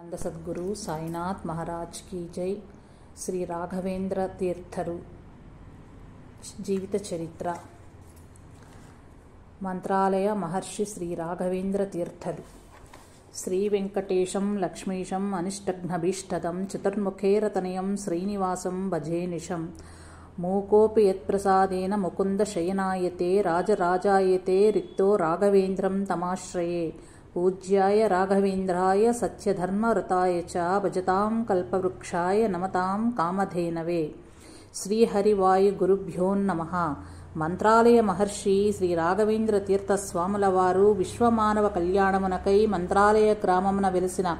ఆనంద సద్గురు సాయినాథ్ మహారాజ్ की जय। శ్రీ రాఘవేంద్ర తీర్థరు జీవిత చరిత్ర। మంత్రాలయ మహర్షి శ్రీ రాఘవేంద్ర తీర్థరు శ్రీ వెంకటేశం లక్ష్మీశం అనిష్టఘ్నభీష్టదం చతుర్ముఖేరతనయం శ్రీనివాసం భజే నిశం। మూకోపి యత్ప్రసాదేన ముకుంద శయనాయతే రాజరాజాయతే రిక్తో రాఘవేంద్రం తమాశ్రయే। పూజ్యాయ రాఘవేంద్రాయ సత్యధర్మరతాయ చ భజతాం కల్పవృక్షాయ నమతాం కామధేనవే। శ్రీహరివాయు గురుభ్యోన్నమః। మంత్రాలయ మహర్షి శ్రీ రాఘవేంద్ర తీర్థ స్వాముల వారు విశ్వమానవ కళ్యాణమునకై మంత్రాలయ గ్రామమున వెలిసిన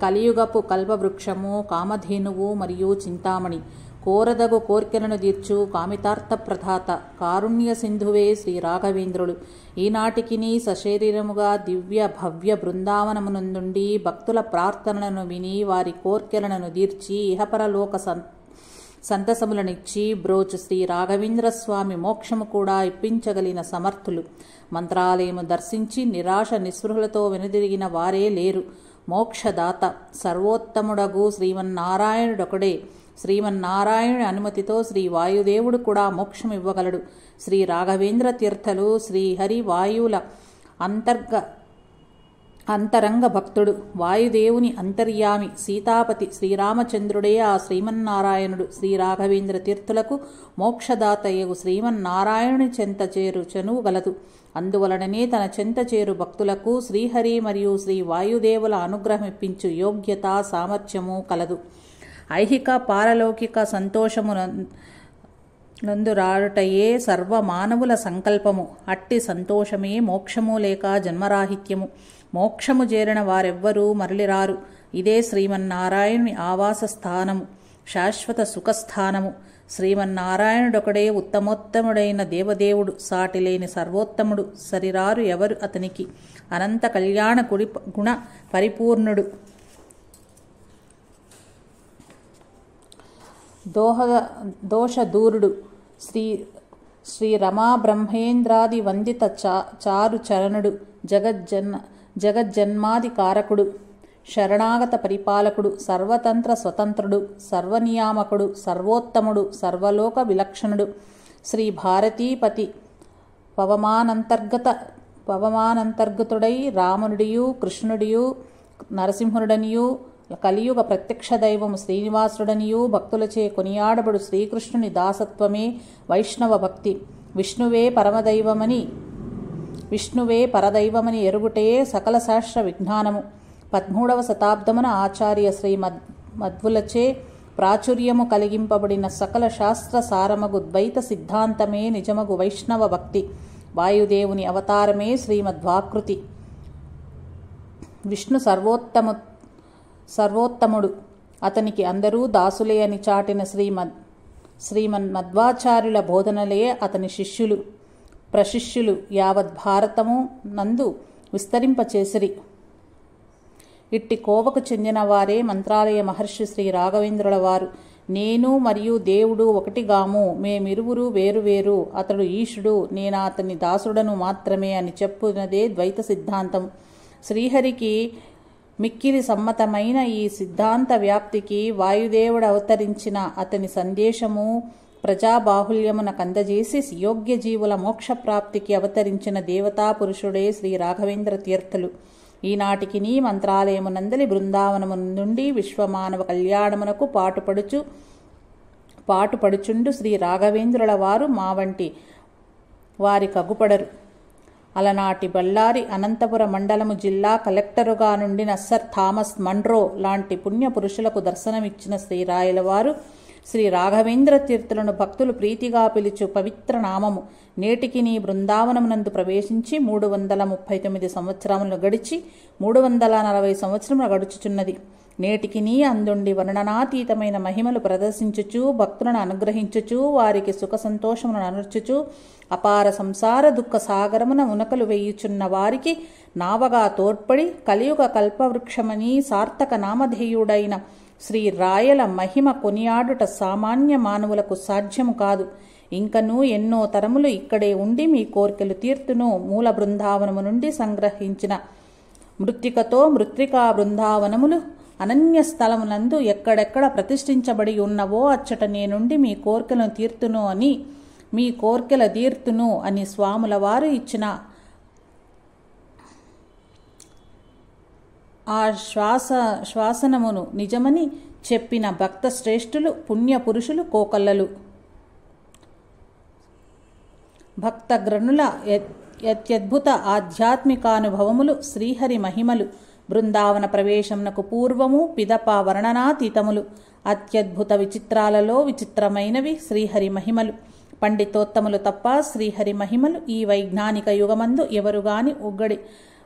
కలియుగపు కల్పవృక్షము, కామధేనువు మరియు చింతామణి। కోరదగు కోర్కెలను తీర్చు కామితార్థ ప్రదాత కారుణ్య సింధువే శ్రీ రాఘవేంద్రుడు। ఈనాటికిని సశరీరముగా దివ్య భవ్య బృందావనమునందుండి భక్తుల ప్రార్థనలను విని వారి కోర్కెలను తీర్చి ఇహపరలోక సంతసములనిచ్చి బ్రోచు శ్రీ రాఘవేంద్ర స్వామి మోక్షము కూడా ఇప్పించగలిగిన సమర్థులు। మంత్రాలయము దర్శించి నిరాశ నిస్పృహలతో వెనుదిరిగిన వారే లేరు। మోక్షదాత సర్వోత్తముడగు శ్రీమన్నారాయణుడొకడే। శ్రీమన్నారాయణుని అనుమతితో శ్రీ వాయుదేవుడు కూడా మోక్షం ఇవ్వగలడు। శ్రీ రాఘవేంద్ర తీర్థలు శ్రీహరి వాయువుల అంతరంగ భక్తుడు। వాయుదేవుని అంతర్యామి సీతాపతి శ్రీరామచంద్రుడే ఆ శ్రీమన్నారాయణుడు। శ్రీ రాఘవేంద్ర తీర్థులకు మోక్షదాతయ్యగు శ్రీమన్నారాయణుని చెంత చేరు చనువు గలదు। అందువలననే తన చెంత చేరు భక్తులకు శ్రీహరి మరియు శ్రీ వాయుదేవుల అనుగ్రహమిప్పించు యోగ్యత సామర్థ్యము కలదు। ఐహిక పారలౌకిక సంతోషము నందురాడుటయే సర్వమానవుల సంకల్పము। అట్టి సంతోషమే మోక్షము లేక జన్మరాహిత్యము। మోక్షము చేరిన వారెవ్వరూ మరలిరారు। ఇదే శ్రీమన్నారాయణుని ఆవాస స్థానము, శాశ్వత సుఖస్థానము। శ్రీమన్నారాయణుడొకడే ఉత్తమోత్తముడైన దేవదేవుడు, సాటిలేని సర్వోత్తముడు, సరిరారు ఎవరు అతనికి। అనంత కళ్యాణ గుణ పరిపూర్ణుడు, దోషదూరుడు, శ్రీ రమా బ్రహ్మేంద్రాది వందిత చారు చరణుడు, జగజ్జన్మాది కారకుడు, శరణాగత పరిపాలకుడు, సర్వతంత్ర స్వతంత్రుడు, సర్వనియామకుడు, సర్వోత్తముడు, సర్వలోక విలక్షణుడు, శ్రీ భారతీపతి పవమానంతర్గతుడై రామునుడియు కృష్ణుడియు నరసింహుడనియు కలియుగ ప్రత్యక్ష దైవము శ్రీనివాసుడనియు భక్తులచే కొనియాడబడు శ్రీకృష్ణుని దాసత్వమే వైష్ణవ భక్తి। విష్ణువే పరదైవమని ఎరుగుటే సకల శాస్త్ర విజ్ఞానము। 13వ శతాబ్దమున ఆచార్య శ్రీ మధ్వులచే ప్రాచుర్యము కలిగింపబడిన సకల శాస్త్ర సారమగు ద్వైత సిద్ధాంతమే నిజమగు వైష్ణవ భక్తి। వాయుదేవుని అవతారమే శ్రీమద్వాకృతి। విష్ణు సర్వోత్తముడు, అతనికి అందరూ దాసులే అని చాటిన శ్రీమన్మధ్వాచార్యుల బోధనలే అతని ప్రశిష్యులు యావత్ భారతము నందు విస్తరింపచేసిరి। ఇట్టి కోవకు చెందిన వారే మంత్రాలయ మహర్షి శ్రీ రాఘవేంద్రుల వారు। నేను మరియు దేవుడు ఒకటిగాము, మేమిరువురు వేరువేరు, అతడు ఈశుడు, నేను అతని దాసుడను మాత్రమే అని చెప్పునదే ద్వైత సిద్ధాంతం। శ్రీహరికి మిక్కిలి సమ్మతమైన ఈ సిద్ధాంత వ్యాప్తికి వాయుదేవుడు అవతరించిన అతని సందేశము ప్రజాబాహుల్యమున కందజేసి యోగ్య జీవుల మోక్షప్రాప్తికి అవతరించిన దేవతా పురుషుడే శ్రీ రాఘవేంద్ర తీర్థులు। ఈనాటికి నీ మంత్రాలయమునందలి బృందావనము నుండి విశ్వమానవ కళ్యాణమునకు పాటుపడుచుండు శ్రీ రాఘవేంద్రుల వారు మా వంటి వారి కగుపడరు। అలనాటి బళ్ళారి అనంతపుర మండలము జిల్లా కలెక్టరుగా నుండిన సర్ థామస్ మన్రో లాంటి పుణ్య పురుషులకు దర్శనమిచ్చిన శ్రీరాయల వారు శ్రీ రాఘవేంద్ర తీర్థులను భక్తులు ప్రీతిగా పిలుచు పవిత్ర నామము। నేటికి నీ బృందావనమునందు ప్రవేశించి 339 సంవత్సరములు గడిచి 340 సంవత్సరములు గడుచుచున్నది। నేటికి నీ అందుండి వర్ణనాతీతమైన మహిమలు ప్రదర్శించుచు భక్తులను అనుగ్రహించుచు వారికి సుఖ సంతోషములను అనర్చుచు అపార సంసార దుఃఖ సాగరమున మునకలు వేయుచున్న వారికి నావగా తోడ్పడి కలియుగ కల్పవృక్షమని సార్థక నామధేయుడైన శ్రీ రాయల మహిమ కొనియాడుట సామాన్య మానవులకు సాధ్యము కాదు। ఇంకనూ ఎన్నో తరములు ఇక్కడే ఉండి మీ కోర్కెలు తీర్తును। మూల బృందావనము నుండి సంగ్రహించిన మృత్తికతో మృత్తికా బృందావనములు అనన్య స్థలమునందు ఎక్కడెక్కడ ప్రతిష్ఠించబడి ఉన్నవో అచ్చట నేనుండి మీ కోర్కెల తీర్తును అని స్వాముల వారు ఇచ్చిన ఆ శ్వాసనమును నిజమని చెప్పిన భక్త శ్రేష్ఠులు పుణ్యపురుషులు కోకల్లలు. భక్తగ్రనుల అత్యద్భుత ఆధ్యాత్మికానుభవములు శ్రీహరి మహిమలు బృందావన ప్రవేశమునకు పూర్వము పిదప వర్ణనాతీతములు. అత్యద్భుత విచిత్రాలలో విచిత్రమైనవి శ్రీహరి మహిమలు. పండితోత్తములు తప్ప శ్రీహరి మహిమలు ఈ వైజ్ఞానిక యుగమందు ఎవరుగాని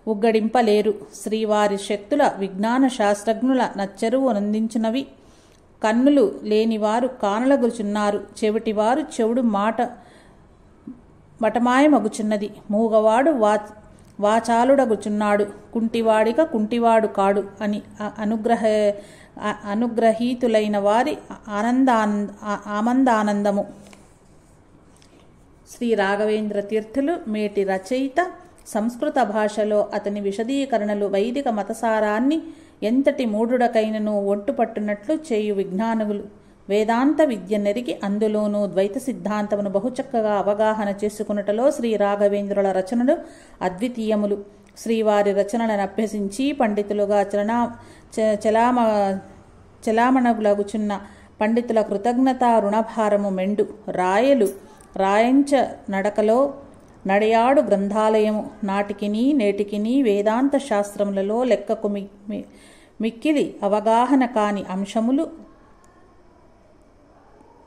ఉగ్గడింపలేరు. శ్రీవారి శక్తుల విజ్ఞాన శాస్త్రజ్ఞుల నచ్చెరువు నందించినవి. కన్నులు లేనివారు కానలగుచున్నారు, చెవిటివారు చెవుడు మటమాయమగుచున్నది, మూగవాడు వాచాలుడగుచున్నాడు, కుంటివాడిక కుంటివాడు కాడు అని అనుగ్రహీతులైన వారి ఆనందానందము. శ్రీ రాఘవేంద్ర తీర్థులు మేటి రచయిత. సంస్కృత భాషలో అతని విశదీకరణలు వైదిక మతసారాన్ని ఎంతటి మూఢుడకైనను ఒట్టుపట్టునట్లు చేయు విజ్ఞానులు. వేదాంత విద్య నెరిగి అందులోనూ ద్వైత సిద్ధాంతమును బహుచక్కగా అవగాహన చేసుకున్నటలో శ్రీ రాఘవేంద్రుల రచనలు అద్వితీయములు. శ్రీవారి రచనలను అభ్యసించి పండితులుగా చలామణగులగుచున్న పండితుల కృతజ్ఞతా రుణభారము మెండు. రాయంచ నడకలో నడయాడు గ్రంథాలయము. నాటికిని నేటికిని వేదాంత శాస్త్రములలో లెక్కకు మిక్కిలి అవగాహన కాని అంశములు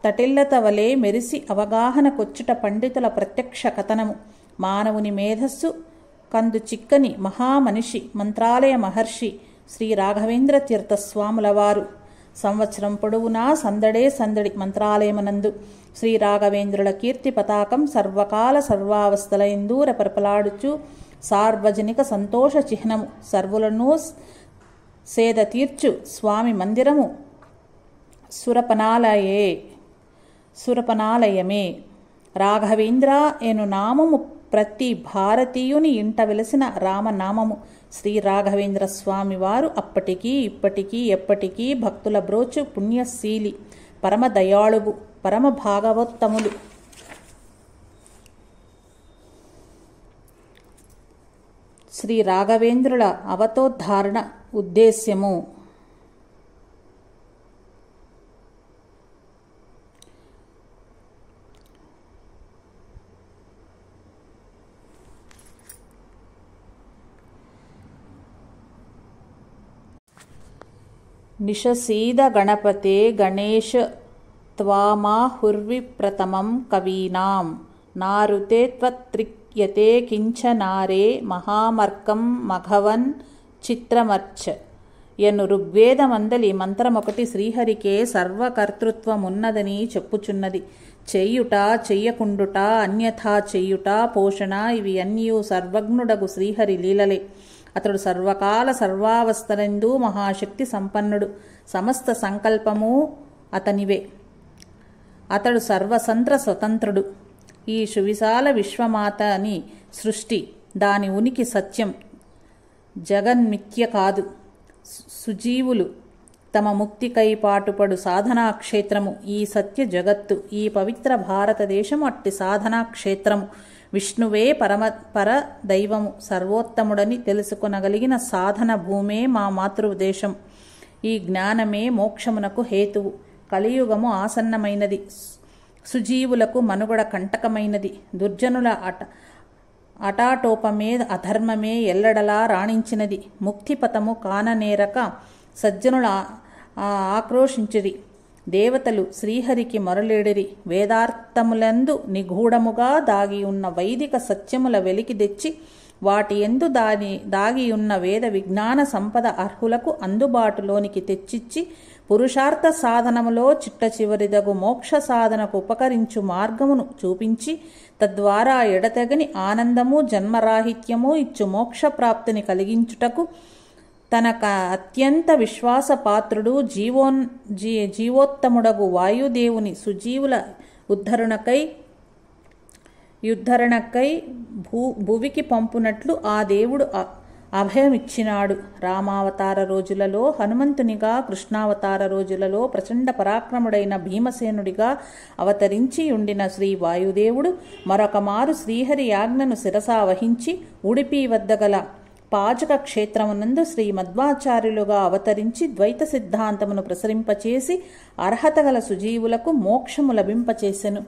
తటిల్లత వలె మెరిసి అవగాహనకొచ్చుట పండితుల ప్రత్యక్ష కథనము. మానవుని మేధస్సు కందు చిక్కని మహామనిషి మంత్రాలయ మహర్షి శ్రీ రాఘవేంద్ర తీర్థస్వాముల వారు. సంవత్సరం పొడవునా సందడే సందడి మంత్రాలయమనందు. శ్రీ రాఘవేంద్రుల కీర్తి పతాకం సర్వకాల సర్వావస్థలయందు రెపరెపలాడుచు సార్వజనిక సంతోష చిహ్నము. సర్వులను సేద తీర్చు స్వామి మందిరము సురపనాలయమే. రాఘవేంద్ర ఎను నామము ప్రతి భారతీయుని ఇంట వెలసిన రామనామము. శ్రీ రాఘవేంద్ర స్వామి వారు అప్పటికీ ఇప్పటికీ ఎప్పటికీ భక్తుల బ్రోచు పుణ్యశీలి, పరమ దయాళువు, పరమ భాగవత్తములు. శ్రీ రాఘవేంద్రుల అవతోద్ధారణ ఉద్దేశ్యము. నిషసీద గణపతే గణేశ త్వామాహుర్విప్రతమం కవీనాం నారుతే త్వత్రిక్యతే కించనారే మహామర్కం మఘవన్ చిత్రమర్చ ఎను ఋగ్వేదమందలి మంత్రమొకటి శ్రీహరికే సర్వకర్తృత్వమున్నదని చెప్పుచున్నది. చెయ్యుట చెయ్యకుండుట అన్యథా చెయ్యుట పోషణ ఇవి అన్నియు సర్వజ్ఞుడగు శ్రీహరి లీలలే. అతడు సర్వకాల సర్వావస్థలందు మహాశక్తి సంపన్నుడు. సమస్త సంకల్పము అతనివే. అతడు సర్వసంత్ర స్వతంత్రుడు. ఈ సువిశాల విశ్వమాత అని సృష్టి, దాని ఉనికి సత్యం, జగన్మిథ్య కాదు. సుజీవులు తమ ముక్తికై పాటుపడు సాధనా క్షేత్రము ఈ సత్య జగత్తు. ఈ పవిత్ర భారతదేశము అట్టి సాధనా క్షేత్రము. విష్ణువే పరదైవము, సర్వోత్తముడని తెలుసుకొనగలిగిన సాధన భూమే మా మాతృదేశం. ఈ జ్ఞానమే మోక్షమునకు హేతువు. కలియుగము ఆసన్నమైనది. సుజీవులకు మనుగడ కంటకమైనది. దుర్జనుల అటాటోపమే అధర్మమే ఎల్లడలా రాణించినది. ముక్తిపథము కాననేరక సజ్జనుల ఆక్రోశించిరి. దేవతలు శ్రీహరికి మొరలేడిరి. వేదార్థములందు నిగూఢముగా దాగియున్న వైదిక సత్యముల వెలికి తెచ్చి వాటియందు దాగియున్న వేద విజ్ఞాన సంపద అర్హులకు అందుబాటులోనికి తెచ్చిచ్చి పురుషార్థ సాధనములో చిట్ట చివరిదగు మోక్ష సాధనకు ఉపకరించు మార్గమును చూపించి తద్వారా ఎడతెగని ఆనందము జన్మరాహిత్యము ఇచ్చు మోక్ష ప్రాప్తిని కలిగించుటకు తనక అత్యంత విశ్వాసపాత్రుడు జీవోత్తముడగు వాయుదేవుని సుజీవుల ఉద్ధరణకై భువికి పంపునట్లు ఆ దేవుడు అభయమిచ్చినాడు. రామావతార రోజులలో హనుమంతునిగా, కృష్ణావతార రోజులలో ప్రచండ పరాక్రముడైన భీమసేనుడిగా అవతరించి ఉండిన శ్రీ వాయుదేవుడు మరొక మారు శ్రీహరి యాజ్ఞను శిరసా వహించి ఉడిపి వద్ద గల పాజక క్షేత్రమునందు శ్రీ మధ్వాచార్యులుగా అవతరించి ద్వైత సిద్ధాంతమును ప్రసరింపచేసి అర్హత గల సుజీవులకు మోక్షము లభింపచేసెను.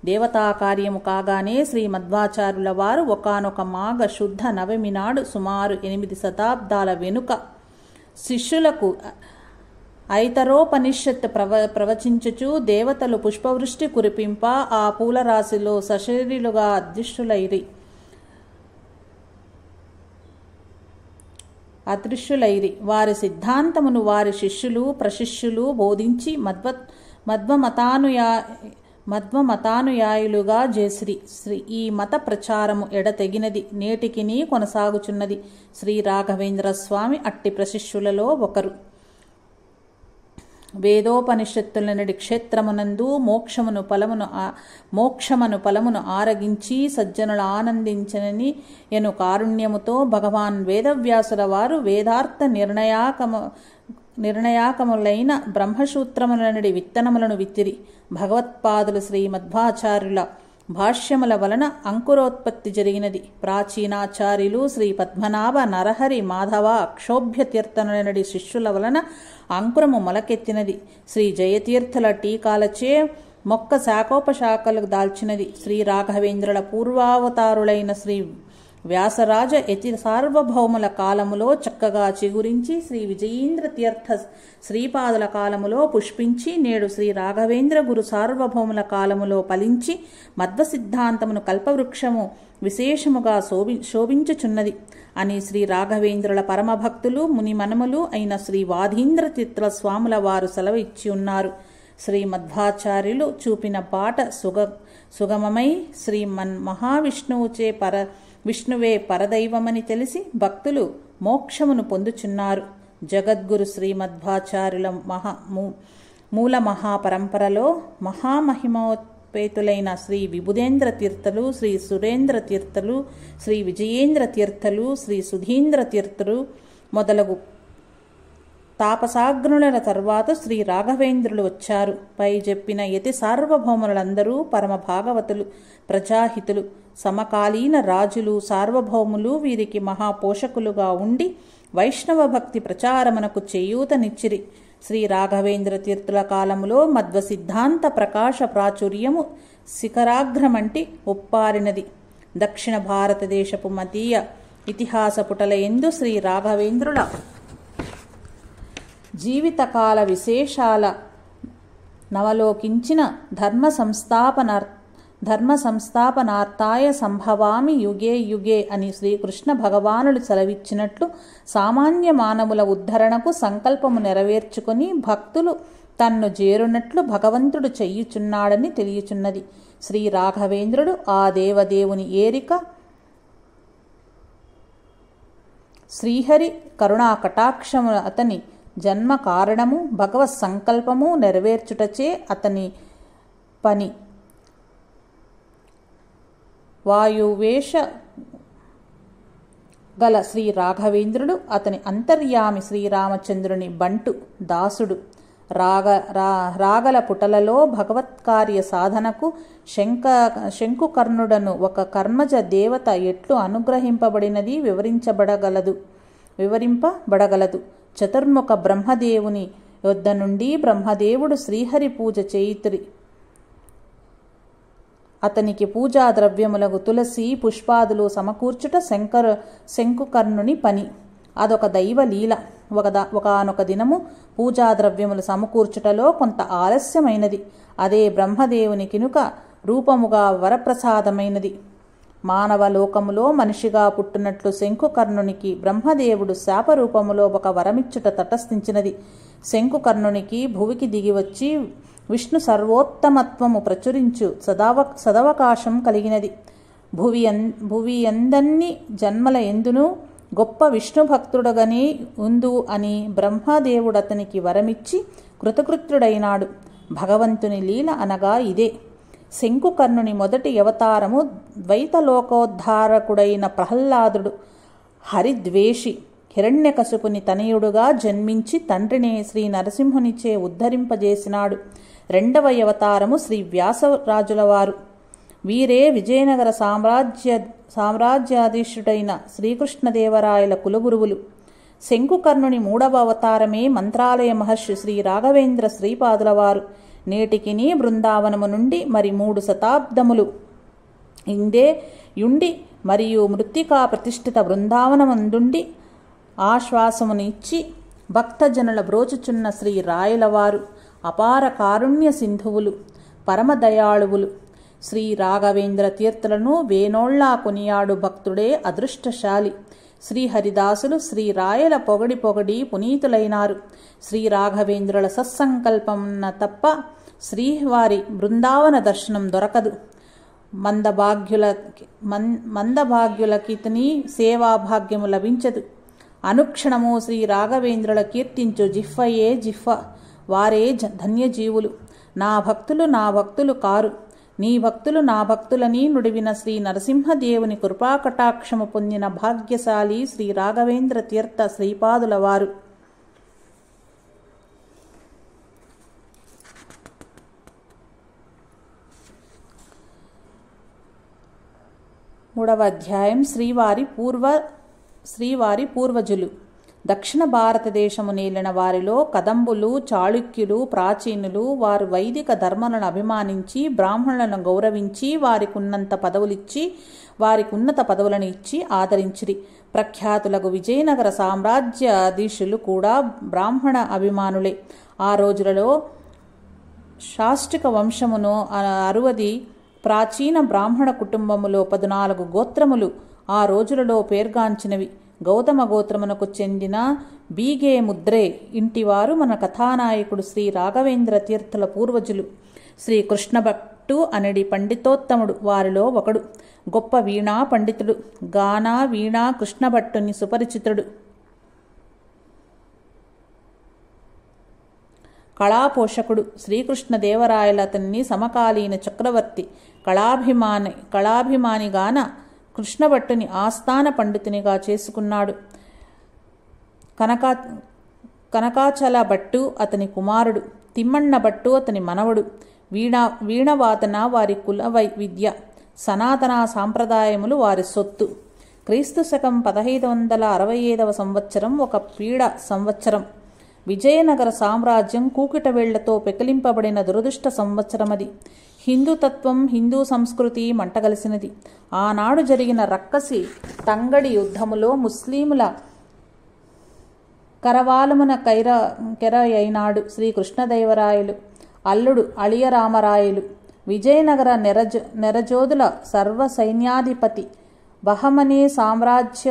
దేవతా కార్యము కాగానే శ్రీ మధ్వాచార్యుల వారు ఒకానొక మాఘ శుద్ధ నవమి నాడు సుమారు 8 శతాబ్దాల వెనుక శిష్యులకు ఐతరోపనిషత్ ప్రవచించుచు దేవతలు పుష్పవృష్టి కురిపింప ఆ పూలరాశిలో సశరీరులుగా అదృశ్యులైరి. వారి సిద్ధాంతమును వారి శిష్యులు ప్రశిష్యులు బోధించి మధ్వమతానుయాయులుగా చేసిరి. ఈ మత ప్రచారము ఎడతెగినది, నేటికిని కొనసాగుచున్నది. శ్రీ రాఘవేంద్ర స్వామి అట్టి ప్రశిష్యులలో ఒకరు. వేదోపనిషత్తులనడి క్షేత్రమునందు మోక్షమను ఫలమును ఆరగించి సజ్జనుల ఆనందించనని ఎను కారుణ్యముతో భగవాన్ వేదవ్యాసుల వారు వేదార్థ నిర్ణయాకములైన బ్రహ్మసూత్రములనడి విత్తనములను విత్తిరి. భగవత్పాదులు శ్రీ మధ్వాచార్యుల భాష్యముల వలన అంకురోత్పత్తి జరిగినది. ప్రాచీనాచార్యులు శ్రీ పద్మనాభ, నరహరి, మాధవ, అక్షోభ్య తీర్థనులనడి శిష్యుల వలన అంకురము మొలకెత్తినది. శ్రీ జయతీర్థుల టీకాలచే మొక్క శాఖోపశాఖలకు దాల్చినది. శ్రీ రాఘవేంద్రుల పూర్వావతారులైన శ్రీ వ్యాసరాజ యతి సార్వభౌముల కాలములో చక్కగా చిగురించి శ్రీ విజయేంద్ర తీర్థ శ్రీపాదుల కాలములో పుష్పించి నేడు శ్రీ రాఘవేంద్ర గురు సార్వభౌముల కాలములో ఫలించి మధ్వ సిద్ధాంతమును కల్పవృక్షము విశేషముగా శోభించుచున్నది అని శ్రీ రాఘవేంద్రుల పరమభక్తులు మునిమనములు అయిన శ్రీ వాధీంద్ర తీర్థ స్వాముల వారు సెలవు ఇచ్చి ఉన్నారు. శ్రీ మధ్వాచార్యులు చూపిన బాట సుగమమై శ్రీ విష్ణువే పరదైవమని తెలిసి భక్తులు మోక్షమును పొందుచున్నారు. జగద్గురు శ్రీ మధ్వాచార్యుల మూల మహాపరంపరలో మహామహిమోత్పేతులైన శ్రీ విబుధేంద్ర తీర్థులు, శ్రీ సురేంద్ర తీర్థులు, శ్రీ విజయేంద్ర తీర్థులు, శ్రీ సుధీంద్ర తీర్థులు మొదలగు తాపసాగ్నుల తర్వాత శ్రీ రాఘవేంద్రులు వచ్చారు. పై చెప్పిన యతి సార్వభౌములందరూ పరమ భాగవతులు, ప్రజాహితులు, సమకాలీన రాజులు, సార్వభౌములు. వీరికి మహాపోషకులుగా ఉండి వైష్ణవ భక్తి ప్రచారమునకు చేయూతనిచ్చిరి. శ్రీ రాఘవేంద్ర తీర్థుల కాలములో మధ్వ సిద్ధాంత ప్రకాశ ప్రాచుర్యము శిఖరాగ్రమంటి ఒప్పారినది. దక్షిణ భారతదేశపు మతీయ ఇతిహాస పుటల యందు శ్రీ రాఘవేంద్రుల జీవితకాల విశేషాల నవలోకించిన ధర్మ సంస్థాపనార్థాయ సంభవామి యుగే యుగే అని శ్రీకృష్ణ భగవానుడు సెలవిచ్చినట్లు సామాన్య మానవుల ఉద్ధరణకు సంకల్పము నెరవేర్చుకొని భక్తులు తన్ను చేరునట్లు భగవంతుడు చెయ్యుచున్నాడని తెలియచున్నది. శ్రీ రాఘవేంద్రుడు ఆ దేవదేవుని ఏరిక శ్రీహరి కరుణా కటాక్షము అతని జన్మ కారణము, భగవత్ సంకల్పము నెరవేర్చుటచే అతని పని. వాయువేష గల శ్రీ రాఘవేంద్రుడు అతని అంతర్యామి శ్రీరామచంద్రుని బంటు దాసుడు. రాగల పుటలలో భగవత్కార్య సాధనకు శంకుకర్ణుడను ఒక కర్మజ దేవత ఎట్లు అనుగ్రహింపబడినది వివరింపబడగలదు. చతుర్ముఖ బ్రహ్మదేవుని యొద్ద నుండి బ్రహ్మదేవుడు శ్రీహరి పూజ చేయుతురి. అతనికి పూజా ద్రవ్యములకు తులసి పుష్పాదులు సమకూర్చుట శంకుకర్ణుని పని. అదొక దైవలీల. ఒకనొక దినము పూజా ద్రవ్యములు సమకూర్చుటలో కొంత ఆలస్యమైనది. అదే బ్రహ్మదేవుని కినుక రూపముగా వరప్రసాదమైనది. మానవ లోకములో మనిషిగా పుట్టినట్లు శంకుకర్ణునికి బ్రహ్మదేవుడు శాపరూపములో ఒక వరమిచ్చుట తటస్థించినది. శంకుకర్ణునికి భువికి దిగివచ్చి విష్ణు సర్వోత్తమత్వము ప్రచురించు సదవకాశం కలిగినది. భువి ఎందన్ని జన్మల ఎందును గొప్ప విష్ణు భక్తుడగనే ఉందు అని బ్రహ్మదేవుడతనికి వరమిచ్చి కృతకృత్యుడైనాడు. భగవంతుని లీల అనగా ఇదే. శంకుకర్ణుని మొదటి అవతారము ద్వైతలోకోద్ధారకుడైన ప్రహ్లాదుడు. హరిద్వేషి హిరణ్యకశిపుని తనయుడుగా జన్మించి తండ్రిని శ్రీ నరసింహునిచే ఉద్ధరింపజేసినాడు. రెండవ అవతారము శ్రీ వ్యాసరాజుల వారు. వీరే విజయనగర సామ్రాజ్యాధీశుడైన శ్రీకృష్ణదేవరాయల కులగురువులు. శంకుకర్ణుని మూడవ అవతారమే మంత్రాలయ మహర్షి శ్రీ రాఘవేంద్ర శ్రీపాదుల వారు. నేటికిని బృందావనము నుండి మరి 3 శతాబ్దములు ఇందే యుండి మరియు మృత్తికా ప్రతిష్ఠిత బృందావనమందుండి ఆశ్వాసమును ఇచ్చి భక్తజనుల బ్రోచుచున్న శ్రీ రాయలవారు అపార కారుణ్య సింధువులు, పరమదయాళువులు. శ్రీ రాఘవేంద్ర తీర్థులను వేనోళ్లా కొనియాడు భక్తుడే అదృష్టశాలి. శ్రీహరిదాసులు శ్రీ రాయల పొగడి పొగడి పునీతులైనారు. శ్రీ రాఘవేంద్రుల సత్సంకల్పమున్న తప్ప శ్రీవారి బృందావన దర్శనం దొరకదు. మందభాగ్యులకితని సేవాభాగ్యము లభించదు. అనుక్షణము శ్రీ రాఘవేంద్రుల కీర్తించు జిహ్వయే జిహ్వ, వారే ధన్యజీవులు. నా భక్తులు కారు, నీ భక్తులు నా భక్తులని నుడివిన శ్రీ నరసింహదేవుని కృపాకటాక్షము పొందిన భాగ్యశాలి శ్రీ రాఘవేంద్ర తీర్థ శ్రీపాదుల వారు. 3వ అధ్యాయం శ్రీవారి పూర్వజులు. దక్షిణ భారతదేశము నేలిన వారిలో కదంబులు, చాళుక్యులు ప్రాచీనులు. వారు వైదిక ధర్మలను అభిమానించి బ్రాహ్మణులను గౌరవించి వారికున్నంత పదవులిచ్చి వారికున్నత పదవులను ఇచ్చి ఆదరించిరి. ప్రఖ్యాతులకు విజయనగర సామ్రాజ్యాధీశులు కూడా బ్రాహ్మణ అభిమానులే. ఆ రోజులలో శాస్త్రిక వంశమును 60 ప్రాచీన బ్రాహ్మణ కుటుంబములో 14 గోత్రములు ఆ రోజులలో పేర్గాంచినవి. గౌతమ గోత్రమునకు చెందిన బీగే ముద్రే ఇంటివారు మన కథానాయకుడు శ్రీ రాఘవేంద్ర తీర్థుల పూర్వజులు. శ్రీ కృష్ణభట్టు అనడి పండితోత్తముడు వారిలో ఒకడు. గొప్ప వీణా పండితుడు. గానా వీణా కృష్ణభట్టుని సుపరిచితుడు. కళాపోషకుడు. శ్రీకృష్ణదేవరాయల అతన్ని సమకాలీన చక్రవర్తి కళాభిమానిగాన కృష్ణభట్టుని ఆస్థాన పండితునిగా చేసుకున్నాడు. కనకాచల భట్టు అతని కుమారుడు. తిమ్మಣ್ణ భట్టు అతని మనవడు. వీణవాదన వారి కుల విద్య. సనాతన సాంప్రదాయములు వారి సొత్తు. క్రీస్తు శకం 1565వ సంవత్సరం ఒక పీడ సంవత్సరం. విజయనగర సామ్రాజ్యం కూకిటవేళ్లతో పెకిలింపబడిన దురదృష్ట సంవత్సరమది. హిందూతత్వం, హిందూ సంస్కృతి మంటగలిసినది. ఆనాడు జరిగిన రక్కసి తంగడి యుద్ధములో ముస్లిముల కరవాలమున కెరయైనాడు శ్రీకృష్ణదేవరాయలు అల్లుడు అళియరామరాయలు. విజయనగర నెరజోదుల సర్వసైన్యాధిపతి బహమనీ సామ్రాజ్య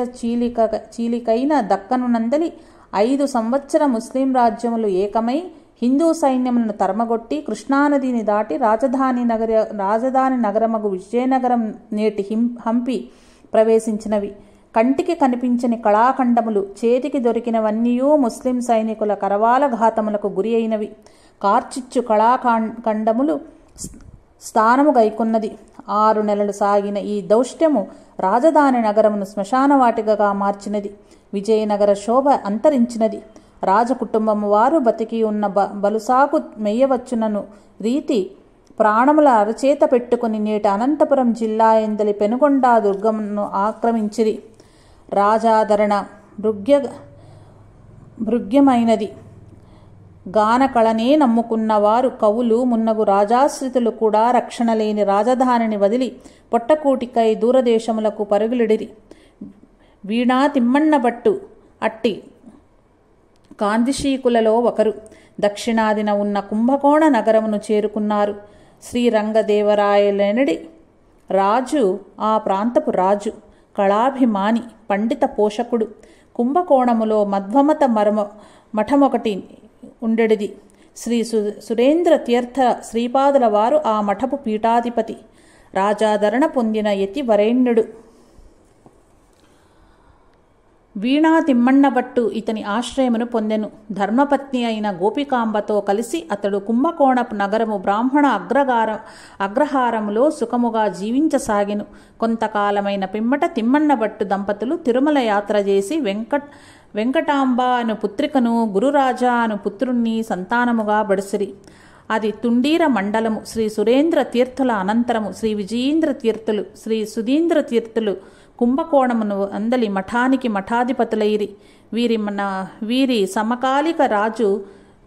చీలికైన దక్కనునందలి 5 సంవత్సర ముస్లిం రాజ్యములు ఏకమై హిందూ సైన్యములను తరమగొట్టి కృష్ణానదిని దాటి రాజధాని నగరమగు విజయనగరం నేటి హంపి ప్రవేశించినవి. కంటికి కనిపించని కళాఖండములు, చేతికి దొరికినవన్నీయూ ముస్లిం సైనికుల కరవాల ఘాతములకు గురి అయినవి. కార్చిచ్చు కళాఖండములు స్థానము గైకొన్నది. 6 నెలలు సాగిన ఈ దౌష్ట్యము రాజధాని నగరమును శ్మశానవాటికగా మార్చినది. విజయనగర శోభ అంతరించినది. రాజకుటుంబము వారు బతికి ఉన్న బలుసాకు మెయ్యవచ్చునను రీతి ప్రాణముల అరచేత పెట్టుకుని నేటి అనంతపురం జిల్లా ఎందలి పెనుగొండ దుర్గమును ఆక్రమించిరి. రాజాదరణ భృగ్యమైనది. గానకళనే నమ్ముకున్న వారు కవులు మున్నగు రాజాశ్రితులు కూడా రక్షణ లేని రాజధానిని వదిలి పొట్టకూటికై దూరదేశములకు పరుగులిడిరి. వీణా తిమ్మಣ್ణ భట్టు అట్టి కాందిశీకులలో ఒకరు. దక్షిణాదిన ఉన్న కుంభకోణ నగరమును చేరుకున్నారు. శ్రీరంగదేవరాయలనడి రాజు ఆ ప్రాంతపు రాజు. కళాభిమాని, పండిత పోషకుడు. కుంభకోణములో మధ్వమత మఠమొకటి ఉండెడిది. శ్రీ సురేంద్ర తీర్థ శ్రీపాదుల వారు ఆ మఠపు పీఠాధిపతి. రాజాదరణ పొందిన యతి వరేణ్యుడు. వీణా తిమ్మన్నభట్టు ఇతని ఆశ్రయమును పొందెను. ధర్మపత్ని అయిన గోపికాంబతో కలిసి అతడు కుంభకోణపు నగరము బ్రాహ్మణ అగ్రహారములో సుఖముగా జీవించసాగెను. కొంతకాలమైన పిమ్మట తిమ్మన్నభట్టు దంపతులు తిరుమల యాత్ర చేసి వెంకటాంబ అను పుత్రికను, గురురాజా అను పుత్రుణ్ణి సంతానముగా బడిసిరి. అది తుండీర మండలము. శ్రీ సురేంద్ర తీర్థుల అనంతరము శ్రీ విజయేంద్ర తీర్థులు, శ్రీ సుధీంద్ర తీర్థులు కుంభకోణమును అందలి మఠానికి మఠాధిపతులైరి. వీరి సమకాలిక రాజు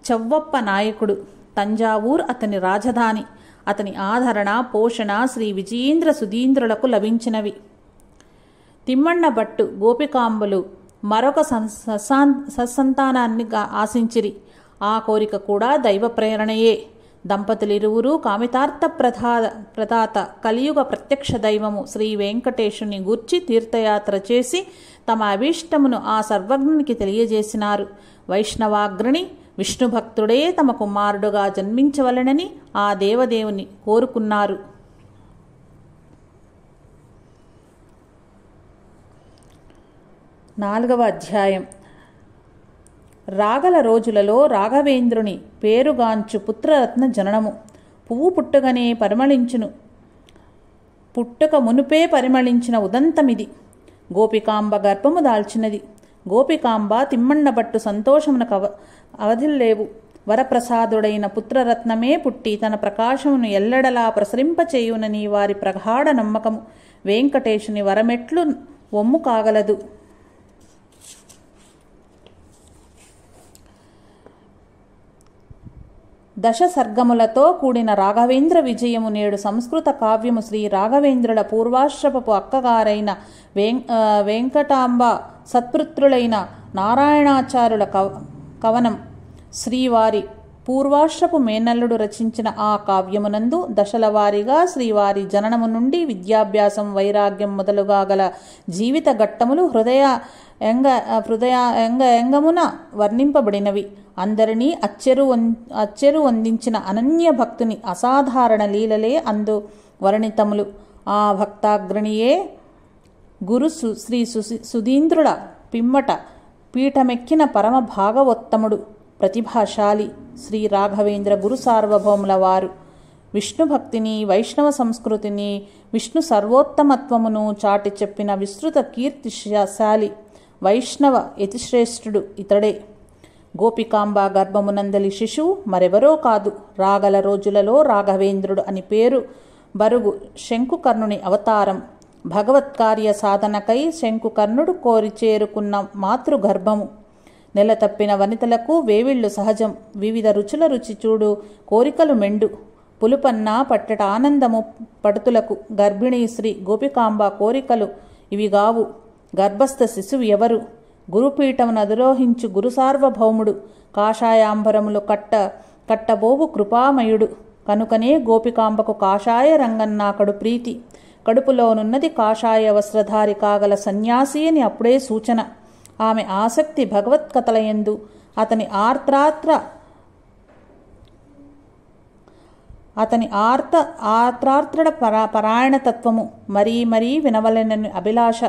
చవ్వప్ప నాయకుడు. తంజావూర్ అతని రాజధాని. అతని ఆదరణ, పోషణ శ్రీ విజయేంద్ర సుధీంద్రులకు లభించినవి. తిమ్మన్నభట్టు గోపికాంబులు మరొక సత్సంతానాన్ని ఆశించిరి. ఆ కోరిక కూడా దైవ ప్రేరణయే. దంపతులిరువురు కామితార్థ ప్రదాత కలియుగ ప్రత్యక్ష దైవము శ్రీ వెంకటేశుని గూర్చి తీర్థయాత్ర చేసి తమ అభీష్టమును ఆ సర్వజ్ఞునికి తెలియజేసినారు. వైష్ణవాగ్రణి విష్ణుభక్తుడే తమ కుమారుడుగా జన్మించవలెనని ఆ దేవదేవుని కోరుకున్నారు. నాలుగవ అధ్యాయం. రాగల రోజులలో రాఘవేంద్రుని పేరుగాంచు పుత్రరత్న జననము. పువ్వు పుట్టగనే పరిమళించును, పుట్టుక మునుపే పరిమళించిన ఉదంతమిది. గోపికాంబ గర్భము దాల్చినది. గోపికాంబ తిమ్మన్నభట్టు సంతోషమునకు అవధిల్లేవు. వరప్రసాదుడైన పుత్రరత్నమే పుట్టి తన ప్రకాశమును ఎల్లడలా ప్రసరింపచేయునని వారి ప్రగాఢ నమ్మకము. వెంకటేశుని వరమెట్లు ఒమ్ము కాగలదు. దశ సర్గములతో కూడిన రాఘవేంద్ర విజయము నేడు సంస్కృత కావ్యము శ్రీ రాఘవేంద్రుల పూర్వాశ్రపపు అక్కగారైన వెంకటాంబ సత్పుత్రులైన నారాయణాచార్యుల కవనం. శ్రీవారి పూర్వాశ్రపు మేనల్లుడు రచించిన ఆ కావ్యమునందు దశల వారీగా శ్రీవారి జననము నుండి విద్యాభ్యాసం, వైరాగ్యం మొదలుగా గల జీవిత ఘట్టములు హృదయంగమున వర్ణింపబడినవి. అందరినీ అచ్చెరు అందించిన అనన్య భక్తుని అసాధారణ లీలలే అందు వర్ణితములు. ఆ భక్తాగ్రణియే గురు శ్రీ సుధీంద్రుల పిమ్మట పీఠమెక్కిన పరమ భాగవోత్తముడు, ప్రతిభాశాలి శ్రీ రాఘవేంద్ర గురు సార్వభౌముల వారు. విష్ణు భక్తిని, వైష్ణవ సంస్కృతిని, విష్ణు సర్వోత్తమత్వమును చాటి చెప్పిన విస్తృత కీర్తిశాలి వైష్ణవ యతిశ్రేష్ఠుడు ఇతడే. గోపికాంబ గర్భమునందలి శిశువు మరెవరో కాదు, రాగల రోజులలో రాఘవేంద్రుడు అని పేరు బరుగు శంకుకర్ణుని అవతారం. భగవత్కార్య సాధనకై శంకుకర్ణుడు కోరి చేరుకున్న మాతృగర్భము. నెల తప్పిన వనితలకు వేవిళ్ళు సహజం. వివిధ రుచుల రుచి చూడు కోరికలు మెండు. పులుపన్న పట్టట ఆనందము పడుతులకు. గర్భిణీ శ్రీ గోపికాంబ కోరికలు ఇవిగావు. గర్భస్థ శిశువు ఎవరు? గురుపీఠమును అధిరోహించు గురు సార్వభౌముడు. కాషాయాంబరములు కట్టబోవు కృపామయుడు. కనుకనే గోపికాంబకు కాషాయ రంగన్నాకడు ప్రీతి. కడుపులోనున్నది కాషాయ వస్త్రధారి కాగల సన్యాసి అని అప్పుడే సూచన. ఆమె ఆసక్తి భగవత్కథలయందు, అతని ఆర్త్రార్త్రడ పరాయణతత్వము మరీ మరీ వినవలెనని అభిలాష.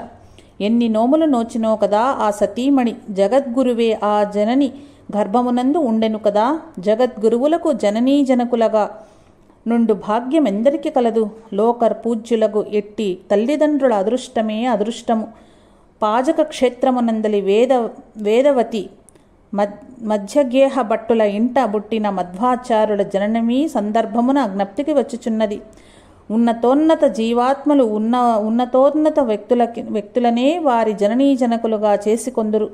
ఎన్ని నోములు నోచినో కదా ఆ సతీమణి. జగద్గురువే ఆ జనని గర్భమునందు ఉండెను కదా. జగద్గురువులకు జననీ జనకులగా నుండు భాగ్యమెందరికి కలదు. లోకర్ పూజ్యులకు ఎట్టి తల్లిదండ్రుల అదృష్టమే అదృష్టము. పాజక క్షేత్రమునందలి వేదవతి మధ్యగేహ భట్టుల ఇంట బుట్టిన మధ్వాచార్యుల జననమీ సందర్భమున జ్ఞప్తికి వచ్చుచున్నది. ఉన్నతోన్నత జీవాత్మలు ఉన్నతోన్నత వ్యక్తులనే వారి జననీ జనకులుగా చేసుకొందురు.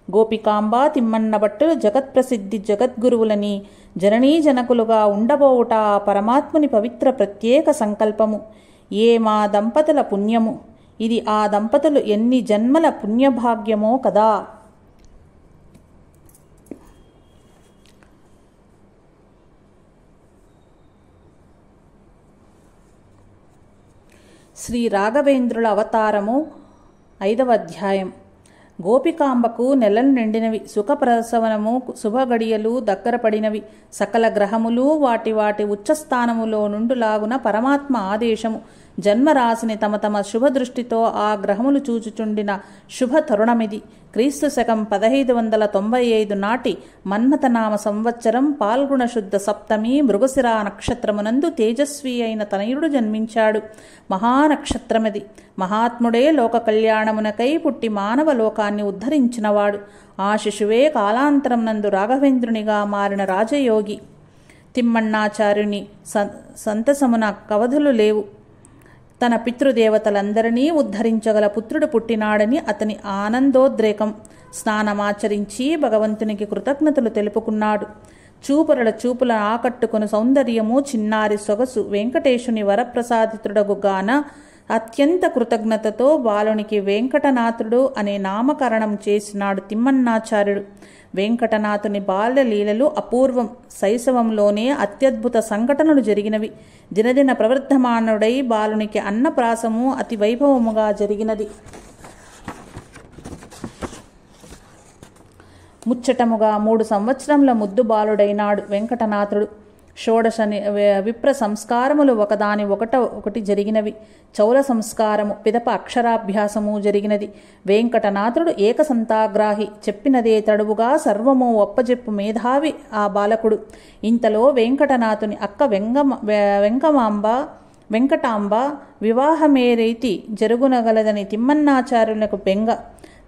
గోపికాంబ తిమ్మన్నభట్టులు జగత్ప్రసిద్ధి జగద్గురువులని జననీ జనకులుగా ఉండబోవుట ఆ పరమాత్ముని పవిత్ర ప్రత్యేక సంకల్పము. ఏ మా దంపతుల పుణ్యము ఇది. ఆ దంపతులు ఎన్ని జన్మల పుణ్యభాగ్యమో కదా. శ్రీ రాఘవేంద్రుల అవతారము 5వ అధ్యాయం. గోపికాంబకు నెలలు నిండినవి. సుఖప్రసవనము శుభగడియలు దగ్గర పడినవి. సకల గ్రహములు వాటి వాటి ఉచ్చస్థానములో నుండులాగున పరమాత్మ ఆదేశము జన్మరాశిని తమ తమ శుభదృష్టితో ఆ గ్రహములు చూచుచుండిన శుభ తరుణమిది. క్రీస్తు శకం 1595 నాటి మన్మథనామ సంవత్సరం పాల్గొన శుద్ధ సప్తమి మృగశిరా నక్షత్రమునందు తేజస్వి అయిన తనయుడు జన్మించాడు. మహానక్షత్రమిది. మహాత్ముడే లోక కళ్యాణమునకై పుట్టి మానవ లోకాన్ని ఉద్ధరించినవాడు. ఆ శిశువే కాలాంతరం నందు రాఘవేంద్రునిగా మారిన రాజయోగి. తిమ్మణ్ణాచార్యుని సంతసమున కవధులు లేవు. తన పితృదేవతలందరినీ ఉద్ధరించగల పుత్రుడు పుట్టినాడని అతని ఆనందోద్రేకం. స్నానమాచరించి భగవంతునికి కృతజ్ఞతలు తెలుపుకున్నాడు. చూపరుల చూపులను ఆకట్టుకుని సౌందర్యము, చిన్నారి సొగసు వెంకటేశుని వరప్రసాదితుడగుగాన అత్యంత కృతజ్ఞతతో బాలునికి వెంకటనాథుడు అనే నామకరణం చేసినాడు తిమ్మణ్ణాచార్యుడు. వెంకటనాథుని బాల్యలీలలు అపూర్వం. శైశవంలోనే అత్యద్భుత సంఘటనలు జరిగినవి. దినదిన ప్రవర్ధమానుడై బాలునికి అన్నప్రాసము అతి వైభవముగా జరిగినది. ముచ్చటముగా 3 సంవత్సరముల ముద్దు బాలుడైనాడు వెంకటనాథుడు. షోడశ విప్ర సంస్కారములు ఒకదాని ఒకటి జరిగినవి. చౌల సంస్కారము, పిదప అక్షరాభ్యాసము జరిగినది. వెంకటనాథుడు ఏకసంతాగ్రాహి. చెప్పినదే తడువుగా సర్వము ఒప్పజెప్పు మేధావి ఆ బాలకుడు. ఇంతలో వెంకటనాథుని అక్క వెంకటాంబ వివాహమేరైతి జరుగునగలదని తిమ్మణ్ణాచార్యులకు బెంగ.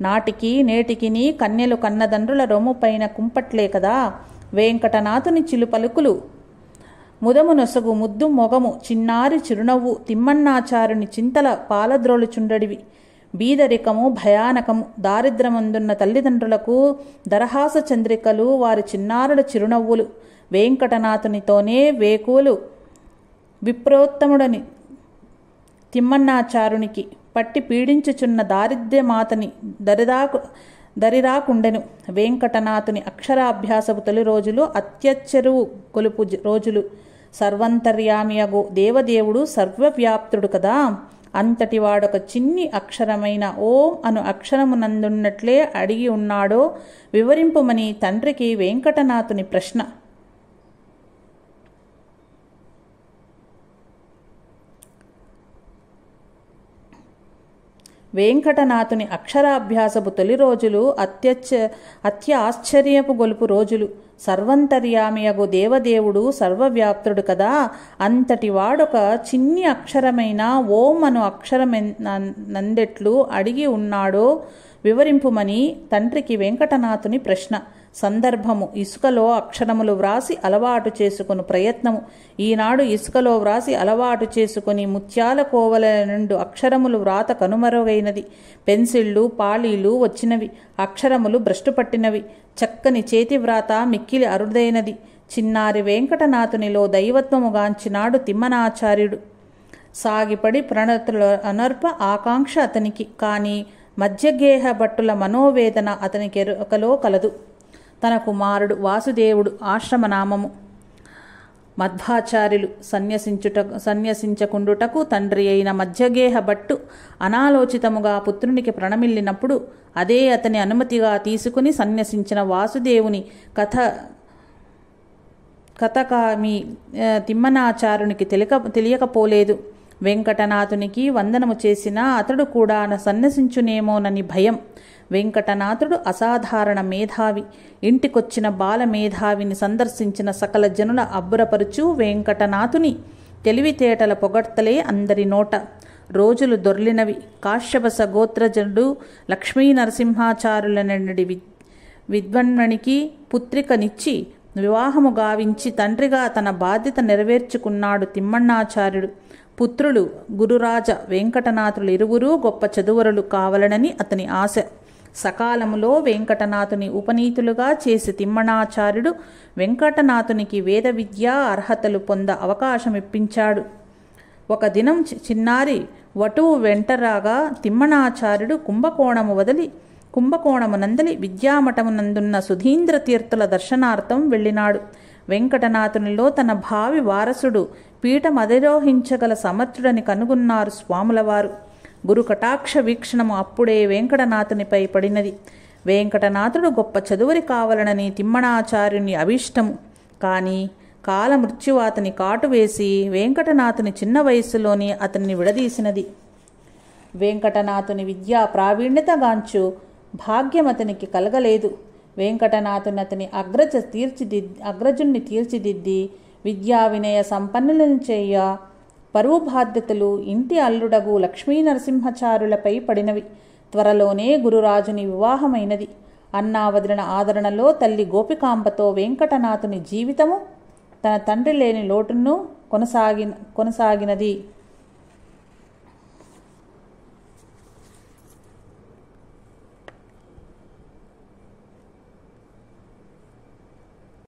నాటికి నేటికిని కన్యలు కన్నదండ్రుల రొమ్ముపైన కుంపట్లే కదా. వెంకటనాథుని చిలు పలుకులు, ముదము నొసగు ముద్దు మొగము, చిన్నారి చిరునవ్వు తిమ్మణ్ణాచార్యుని చింతల పాలద్రోలుచుండడివి. బీదరికము భయానకము. దారిద్రమందున్న తల్లిదండ్రులకు దరహాస చంద్రికలు వారి చిన్నారుల చిరునవ్వులు. వెంకటనాథునితోనే వేకులు విప్రోత్తముడని తిమ్మణ్ణాచార్యునికి పట్టి పీడించుచున్న దారిద్ర్యమాతని దరిరాకుండెను. వెంకటనాథుని అక్షరాభ్యాసపు తొలి రోజులు అత్యచ్చరువు కొలుపు రోజులు. సర్వంతర్యామియగు దేవదేవుడు సర్వవ్యాప్తుడు కదా. అంతటి వాడొక చిన్ని అక్షరమైన ఓం అను అక్షరమునందున్నట్లే అడిగి ఉన్నాడో వివరింపుమని తండ్రికి వెంకటనాథుని ప్రశ్న. వెంకటనాథుని అక్షరాభ్యాసపు తొలి రోజులు అత్యాశ్చర్యపు గొలుపు రోజులు. సర్వంతర్యామియగు దేవదేవుడు సర్వవ్యాప్తుడు కదా. అంతటి వాడొక చిన్ని అక్షరమైన ఓం అను అక్షరనందెట్లు అడిగి ఉన్నాడో వివరింపుమని తండ్రికి వెంకటనాథుని ప్రశ్న. సందర్భము ఇసుకలో అక్షరములు వ్రాసి అలవాటు చేసుకుని ప్రయత్నము. ఈనాడు ఇసుకలో వ్రాసి అలవాటు చేసుకుని ముత్యాల కోవల నుండి అక్షరములు వ్రాత కనుమరుగైనది. పెన్సిళ్ళు పాళీలు వచ్చినవి. అక్షరములు భ్రష్టుపట్టినవి. చక్కని చేతి వ్రాత మిక్కిలి అరుదైనది. చిన్నారి వెంకటనాథునిలో దైవత్వముగాంచినాడు తిమ్మణాచార్యుడు. సాగిపడి ప్రణతుల అనర్ప ఆకాంక్ష అతనికి. కానీ మధ్యగేహ భట్టుల మనోవేదన అతనికి ఎరుకలో కలదు. తన కుమారుడు వాసుదేవుడు ఆశ్రమనామము. మధ్వాచార్యులు సన్యసించకుండుటకు తండ్రి అయిన మధ్యగేహ భట్టు అనాలోచితముగా పుత్రునికి ప్రణమిల్లినప్పుడు అదే అతని అనుమతిగా తీసుకుని సన్యసించిన వాసుదేవుని కథకామి తిమ్మణాచార్యునికి తెలియకపోలేదు. వెంకటనాథునికి వందనము చేసినా అతడు కూడా సన్యసించునేమోనని భయం. వెంకటనాథుడు అసాధారణ మేధావి. ఇంటికొచ్చిన బాల మేధావిని సందర్శించిన సకల జనుల అబ్బురపరుచు వెంకటనాథుని తెలివితేటల పొగడ్తలే అందరి నోట. రోజులు దొర్లినవి. కాశ్యపస గోత్రజనుడు లక్ష్మీ నరసింహాచార్యులనడి విద్వన్మణికి పుత్రికనిచ్చి వివాహము గావించి తండ్రిగా తన బాధ్యత నెరవేర్చుకున్నాడు తిమ్మణాచార్యుడు. పుత్రులు గురురాజ వెంకటనాథులు ఇరువురూ గొప్ప చదువరులు కావాలనని అతని ఆశ. సకాలములో వెంకటనాథుని ఉపనీతులుగా చేసి తిమ్మణాచార్యుడు వెంకటనాథునికి వేద విద్యా అర్హతలు పొంద అవకాశమిప్పించాడు. ఒక దినం చిన్నారి వటువు వెంటరాగా తిమ్మణాచార్యుడు కుంభకోణమునందలి విద్యామఠమునందున్న సుధీంద్ర తీర్థుల దర్శనార్థం వెళ్ళినాడు. వెంకటనాథునిలో తన భావి వారసుడు పీఠమధిరోహించగల సమర్థుడని కనుగొన్నారు స్వాములవారు. గురు కటాక్ష వీక్షణము అప్పుడే వెంకటనాథునిపై పడినది. వెంకటనాథుడు గొప్ప చదువరి కావాలనని తిమ్మణాచార్యుని అభీష్టము. కానీ కాలమృత్యువు అతని కాటు వేసి వెంకటనాథుని చిన్న వయస్సులోని అతన్ని విడదీసినది. వెంకటనాథుని విద్యా ప్రావీణ్యతగాంచు భాగ్యం అతనికి కలగలేదు. వెంకటనాథుని అతని అగ్రజుణ్ణి తీర్చిదిద్ది విద్యా వినయ సంపన్నులను చేయ పరువు బాధ్యతలు ఇంటి అల్లుడగు లక్ష్మీ నరసింహచారులపై పడినవి. త్వరలోనే గురురాజుని వివాహమైనది. అన్నా వదిలిన ఆదరణలో తల్లి గోపికాంబతో వెంకటనాథుని జీవితము తన తండ్రి లేని లోటును కొనసాగినది.